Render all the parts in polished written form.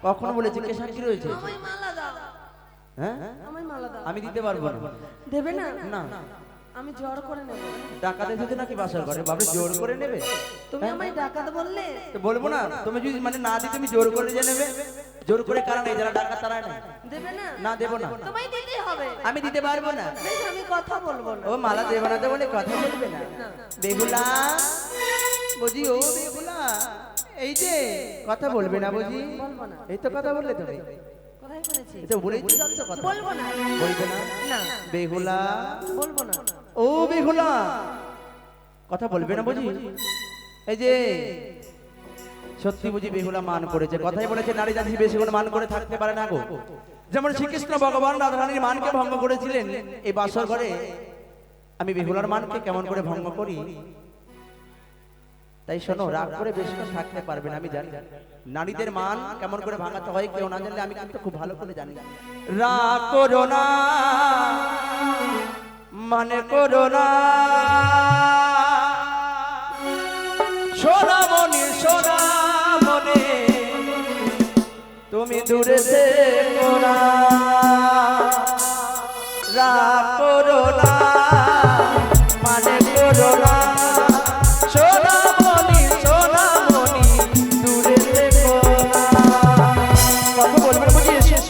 কখনো বলেছি কে সাক্ষী রয়েছে? আমায় মালা দাও। হ্যাঁ আমায় মালা দাও। আমি দিতে পারবো না। দেবে না? না আমি জোর করে নেব। টাকা দিতে নাকি বাসর করে বাবু জোর করে নেবে? তুমি আমায় ডাকাত বললে তো বলবো না তুমি যদি মানে না দিতে তুমি জোর করে যে নেবে। জোর করে কারণ এই যারা টাকা তারা নেয়। দেবে না? না দেবো না। তোমায় দিতে হবে। আমি দিতে পারবো না। বেশ, আমি কথা বলবো না। ও মালা দেবো না তো বলে কথা বলবে না? বেহুলা বুঝি ও বেহুলা এই যে কথা বলবে না বুঝি? বলবো না। এই তো কথা বললে তুমি। কোথায় করেছি? এই তো বলেই তো যাচ্ছ কথা। বলবো না। বলবে না? না বেহুলা বলবো না। ও বেহুলা কথা বলবে না বুঝি? এই যে সত্যি বুঝি বেহুলা মান করেছে। কথাই বলেছে নারী জাতি বেশি করে মান করে থাকতে পারে না গো। যেমন শ্রীকৃষ্ণ ভগবান রাধারানীর মানকে ভঙ্গ করেছিলেন এই বাসর ঘরে, আমি বেহুলার মানকে কেমন করে ভঙ্গ করি। তাই শোনো, রাগ করে বেশি থাকতে পারবে না। আমি জানি নারীদের মান কেমন করে ভাঙাতে হয়, কেউ না জানলে আমি কিন্তু খুব ভালো করে জানি। রাগ করো না মানে করো না সোনামণি সোনামণি তুমি দূরে থেকো না। রাগ করো না মানে করো না সোনামণি সোনামণি দূরে থেকো না। কথা বলবেন বুঝিয়ে শেষ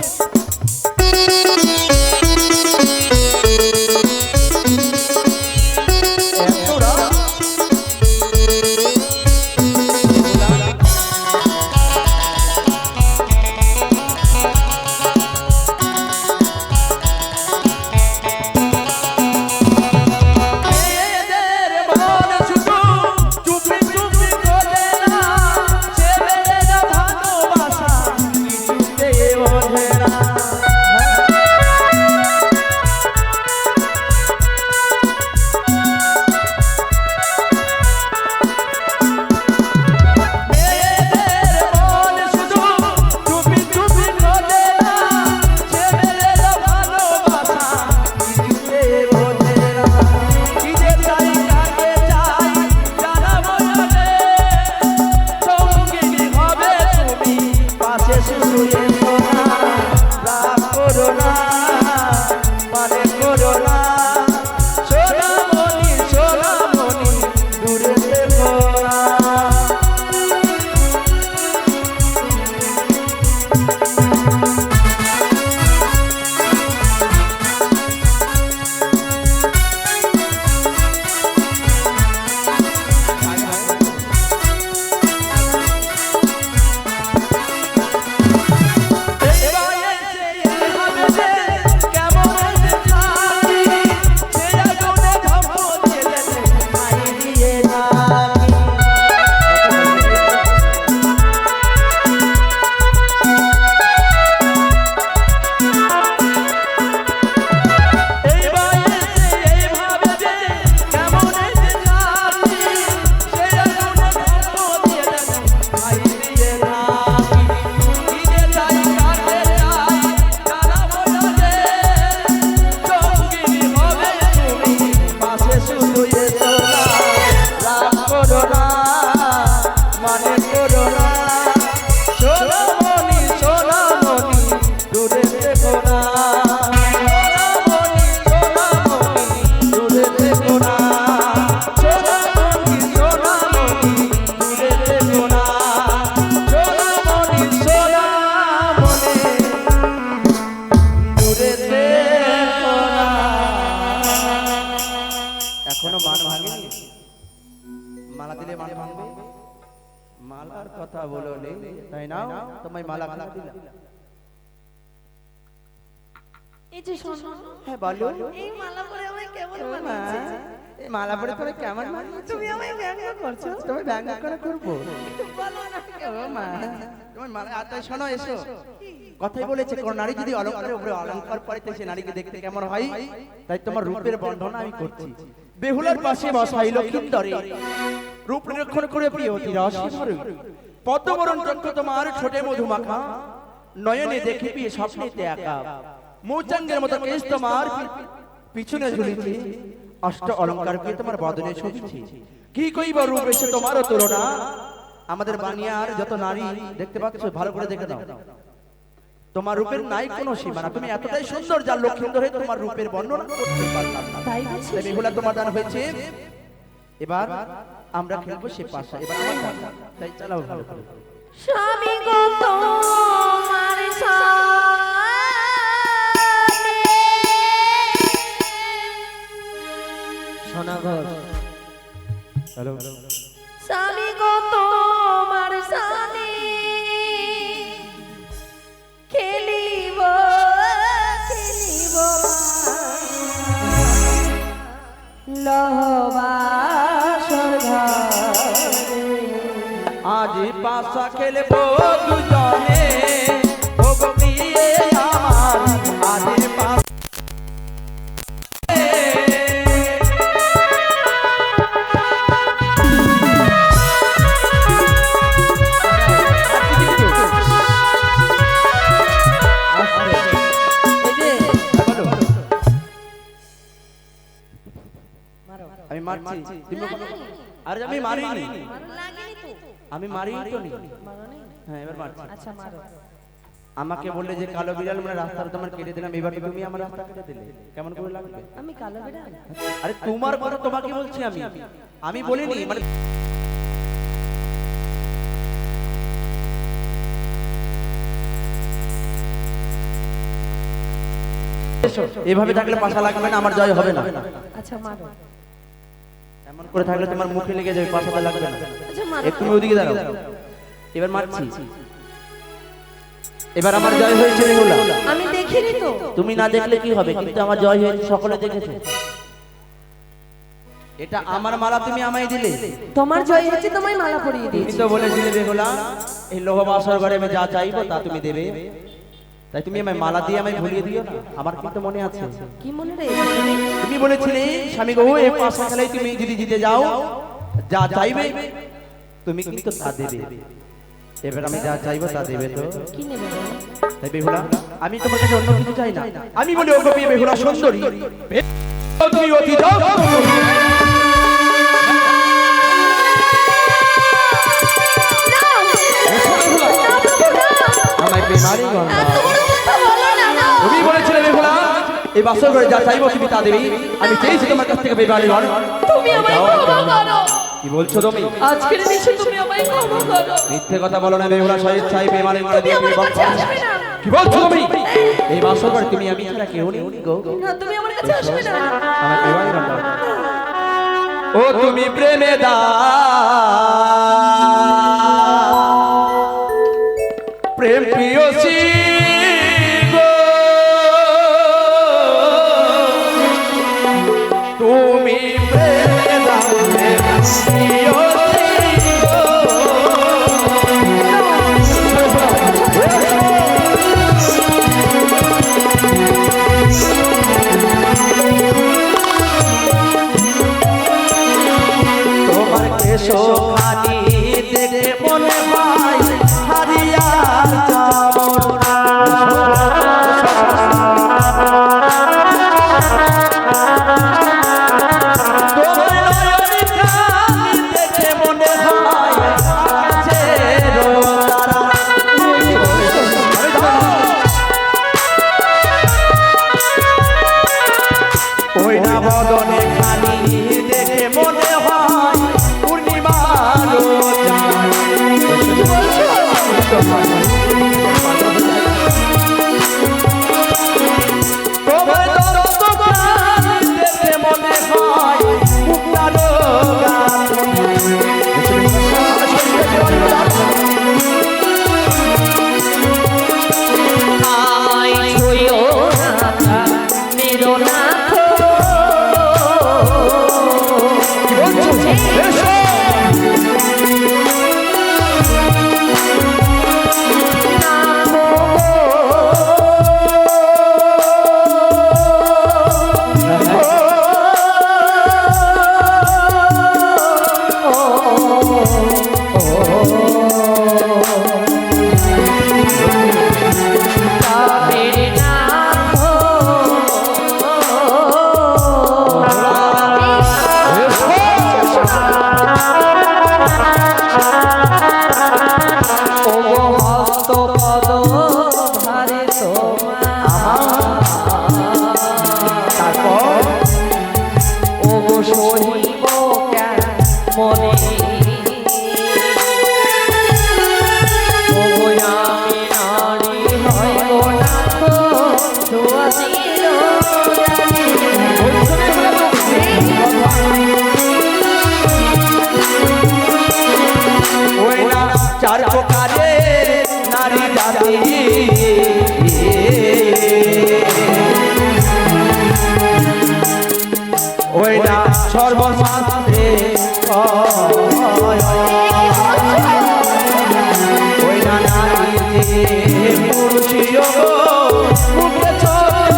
মালার কথা বলো নেই তাই না? তোমায় মালা খানা দিলাম। এই যে শোনো, হ্যাঁ বলো। এই মালা পরে আমায় কেমন মানাচ্ছে? এই মালা পরে তোরে কেমন মানাচ্ছে? তুমি আমায় ব্যঙ্গ করছো? তুমি ব্যঙ্গ করে করবো? বলো না ও মা, তোমার মালা আচ্ছা শোনো এসো। কথাই বলেছে কোন নারী যদি অলংকারের উপরে অলংকার পরে সে নারীকে দেখতে কেমন হয়, তাই তোমার রূপের বর্ণনা আমি করছি। বেহুলার পাশে বসাই লক্ষিন্দরে রূপ নিরীক্ষণ করে প্রিয়তি রসে ভরে পদ্মবরণ চক্ষু তোমার ছোটে মধুমাখা নয়নে দেখিবি স্বপ্নেতে একা মৌচাঙ্গের মতো কেশ তোমার পিছনে ঝুলিছে অষ্ট অলংকার দিয়ে তোমার বদনে শোভিছে কি কইব রূপ এসে তোমারও তুলনা আমাদের বানিয়ার যত নারী দেখতে পাচ্ছ, ভালো করে দেখে নাও, তোমার রূপের নাই কোনো সীমানা, তুমি এতটাই সুন্দর যার লক্ষ্মীন্দর হয়ে তোমার রূপের বর্ণনা করতে পারলাম না। তাই বলছিস? তাই বেহুলা তোমার দান হয়েছে, এবার আমরা খেলবো সে পাশা, এবার আমার দান, তাই চালাও ভালো করে। স্বামী গো তোমার সোনাঘর হ্যালো, স্বামী গো তোমার সাথে খেলিব খেলিব লহবাসর ঘরে। আজ পাশা খেলবো দুজনে, ও গো প্রিয়ে আমার, আজ পাশা আমি মারছি, তুমি আরে আমি মারিনি, লাগেনি তো? আমি মারিনি তো নি। মারোনি? হ্যাঁ এবার মারছি। আচ্ছা মারো। আমাকে বললে যে কালো বিড়াল মানে রাস্তাটা তোমার কেটে দিলাম, এবার তুমি আমার রাস্তা কেটে দিলে, কেমন করে লাগবে? আমি কালো বিড়াল? আরে তোমার কথা তোমাকে বলছি আমি, আমি বলিনি মানে এভাবে থাকলে পাশা লাগবে না, আমার জয় হবে না। আচ্ছা মারো। এমন করে থাকলে তোমার মুখে লেগে যাবে, পাশাটা লাগবে না। আচ্ছা মারো। একটু ওদিকে দাঁড়াও, এবার মারছি, এবার আমার জয় হয়েছে বেহুলা। আমি দেখিনি তো। তুমি না দেখলে কি হবে, কিন্তু আমার জয় হয়েছে, সকলে দেখেছে। এটা আমার মালা, তুমি আমায় দিলে। তোমার জয় হচ্ছে, তোমায় মালা পরিয়ে তুমি দিয়েছি। তো বলেছিলে বেহুলা এই লোহবাসর ঘরে আমি যা চাইবো তা তুমি দেবে, তাই তুমি আমায় মালা দিয়ে আমায় ভুলিয়ে দিও না, আমার কিন্তু মনে আছে। কি মনে রয়েছে? তুমি বলেছিলে স্বামী গো এই পাশা খেলায় তুমি যদি জিতে যাও যা চাইবে তুমি কিন্তু তা দেবে, এবার আমি যা চাইবো তা দেবে তো। কি নেবে বলো? তাই বেহুলা আমি তোমার কাছে অন্য কিছু চাই না, আমি বলি ও গোপী বেহুলা সুন্দরী, তুমি অতি যাও আমায় বেমারি গন্ধ। তুমি বলেছিলে বেহুলা এই বাসর ঘরে যা চাইবো তুমি তা দেবে, আমি চেয়েছি তোমার কাছ থেকে বেমারি গন্ধ। তুমি আমায় ক্ষমা করো। কি বলছো তুমি? আজকের নিশে তুমি আমায় ক্ষমা করো। মিথ্যে কথা বলো না বেহুলা, স্বেচ্ছায় বেমারি গন্ধ দিয়ে তুমি আমার কাছে বকছো। আসবে না। কি বলছো তুমি? এই বাসর ঘরে তুমি আমি ছাড়া কেউ নেই গো। না তুমি আমার কাছে আসবে না। আমায় বেমারি গন্ধ। ও তুমি প্রেমে দা প্রেম প্রিয়সী গো, তুমি প্রেমে দা প্রিয়সী গো। তোমার কেশো খানি দেখে মনে হয় হারিয়া চামড়া। জাতি ওই না সর্বমাত্রে ওই না নারীতে পুরুষীয় মুখে চল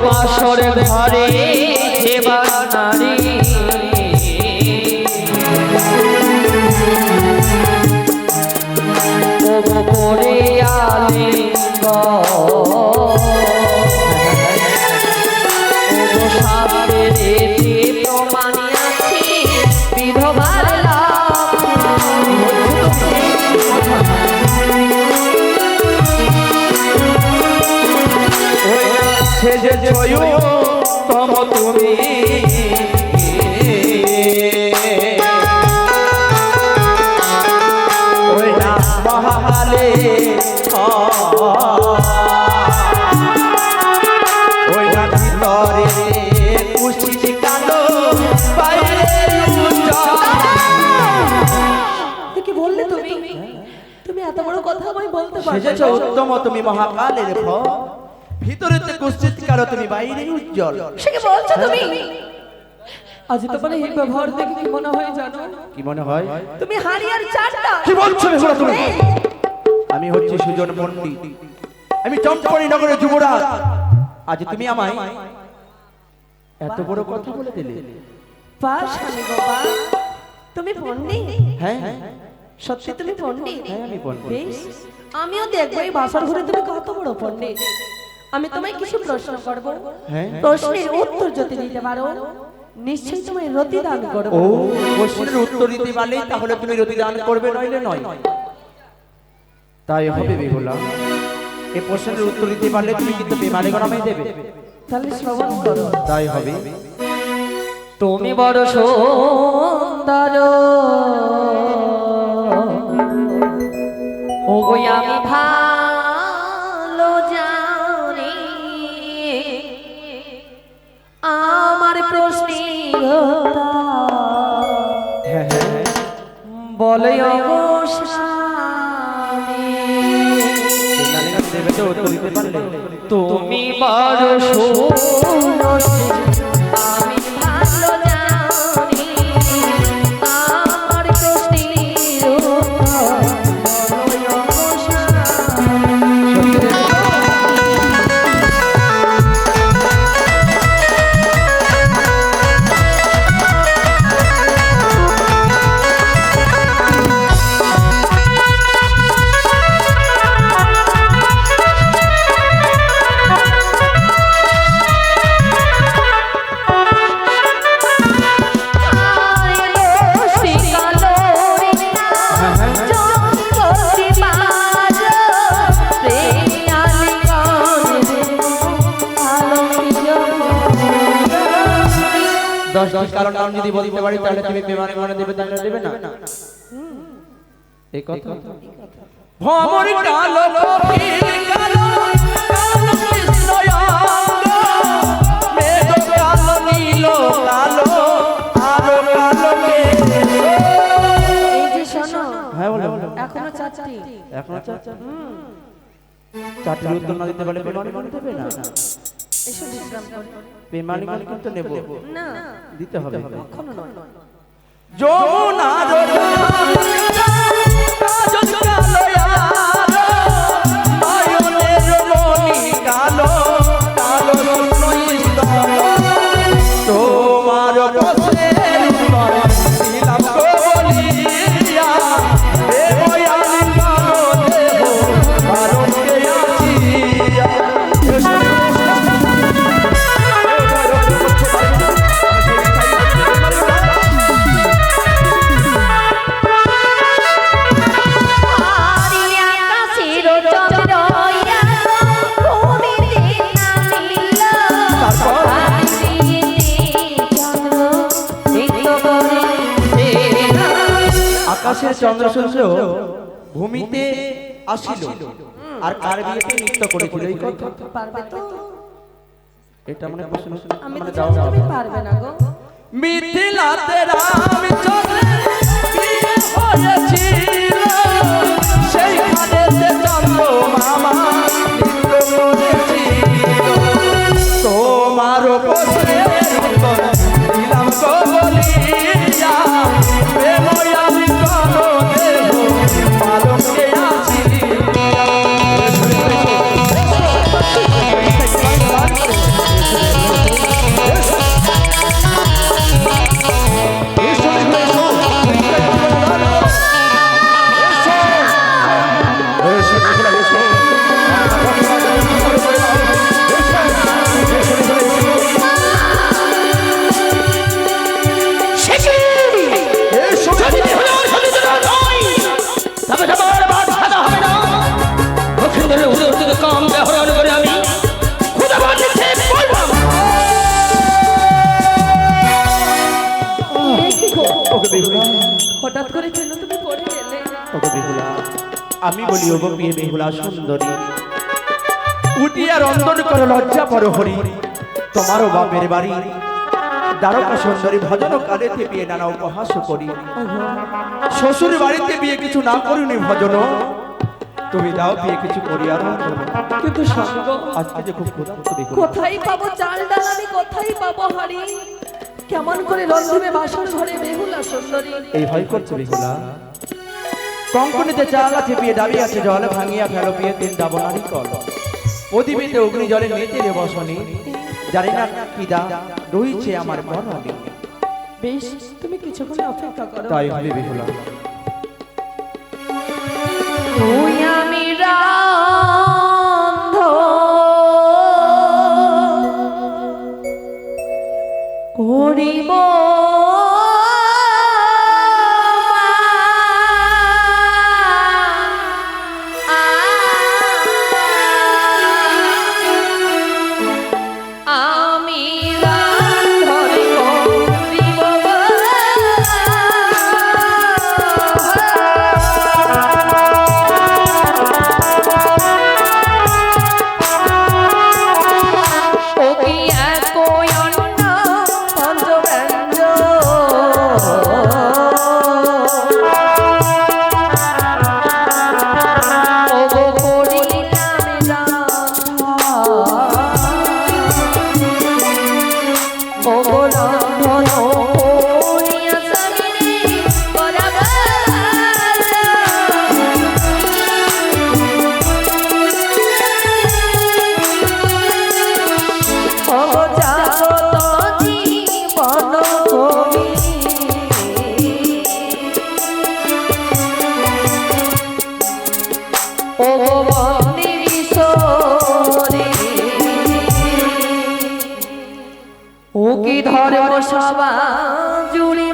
বাসরে ঘরে সেবার নারী করে আলিঙ্গ প্রমাণিয়াছি বিধবার সে যে জয় তম তুমি ওই না মহাকালে ওই না ভিতরে পুষ্টি কালো বাইরে কি বললে তুমি তুমি এত বড় কথা আমায় বলতে সেজেছ পারছো উত্তম তুমি মহাকালের ফল ভিতরেতে কুৎসিত কালো তুমি বাইরে উজ্জ্বল সে কি বলছো তুমি আজ তোমার এই ব্যবহার দেখে কি মনে হয় জানো কি মনে হয় তুমি হারিয়ার চারটা কি বলছো বেহুলা তুমি আমি হচ্ছি সুজন পণ্ডিত আমি চম্পারী নগরের যুবরাজ আজ তুমি আমায় এত বড় কথা বলে দিলে পাশ আমি বাবা তুমি পণ্ডিত হ্যাঁ সত্যি তুমি পণ্ডিত হ্যাঁ আমি পণ্ডিত বেশ আমিও দেখবো এই বাসার ঘরে তুমি কত বড় পণ্ডিত আমি তোমায় কিছু প্রশ্ন করব হ্যাঁ প্রশ্নের উত্তর যদি দিতে পারো নিশ্চয়ই তোমায় রতি দান করব ও প্রশ্নের উত্তর দিতে পারলে তাহলে তুমি রতি দান করবে নইলে নয় তাই হবে বেহুলা এই প্রশ্নের উত্তর দিতে পারলে তুমি কিন্তু বেমারে গরমে দেবে তাহলে শ্রবণ করো তাই হবে তুমি বড় সুন্দর ও গো আমি ভালো জানি আমার প্রশ্নের হ্যাঁ হ্যাঁ বলে দেবে তো উত্তর দিতে পারলে তুমি বড় সুন্দর আমি ভালো জানি আমার প্রশ্নের দশটি কারণ নাম যদি বলতে পারি তাহলে তুমি বেমানে মনে দেবে তাহলে দেবে না এই কথা ভ্রমর কালো কোকিল কালো কালো কৃষ্ণয়াঙ্গ মেঘ কালো নীল কালো আরো কালো মেঘ এই যে শোনো হ্যাঁ বলো এখনো চারটি এখন চারটির উত্তর না দিতে পারলে বেমানে মনে দেবে না এসো বিশ্রাম করো বেমানে মনে কিন্তু নেব না দিতে হবে কখনো নয় যমুনার কাজল কালো ইয়ারো নয়নের মণি কালো কালো রত্নস্তর তোমার বসের উপর দিলাম গো বলিয়া দেব আলিঙ্গন দেব ভারতকে আসিয়া আকাশের চন্দ্র সূর্য ভূমিতে আসিল আর কার বিয়েতে নৃত্য করেছিল এই কথা পারবে তো এটা মানে প্রশ্ন আমি তো মানে জানি দাও তুমি পারবে না গো মিথিলাতে রামচন্দ্র বিয়ে হয়েছিল, সেইখানে যে চন্দ্র মামা নৃত্য করেছিল। তোমারও প্রশ্নের উত্তর দিলাম গো বলিয়া, প্রেমই আমি কোনো দেব পালকে আছি। হঠাৎ করে কেন তুমি পড়ে গেলে? ওগো বেহুলা, আমি বলি ওগো প্রিয় বেহুলা সুন্দরী, উঠিয়া রন্ধন করো লজ্জা পর হরি। তোমারও বাপের বাড়ি দ্বারকা সুন্দরী ভজন কালেতে বিয়ে নানা উপহাস করি। শ্বশুর বাড়িতে বিয়ে কিছু না করিনি ভজন, তুমি দাও বিয়ে কিছু করিয়া দাও। কিন্তু সঙ্গ আজকে যে খুব ক্ষুধার্ত বেহুলা, কোথায় পাবো চাল ডাল, আমি কোথায় পাবো হাড়ি? কেমন করে রন্ধবে বাসর ঘরে বেহুলা সুন্দরী? এই ভয় করছে বেহুলা। কঙ্কনিতে চাল আছে বিয়ে দাবি আছে জল, ভাঙিয়া ফেলো বিয়ে দিন দাবো নারী কল। প্রদীপেতে অগ্নি জলে নেতে রে বসনি, জানি না কি দা রইছে আমার মরণে। বেশ, তুমি কিছুক্ষণ অপেক্ষা করো। তাই হবে বেহুলা। তুই আমি রান্ধ করিব ও কি ধর্ম সভা জুড়ে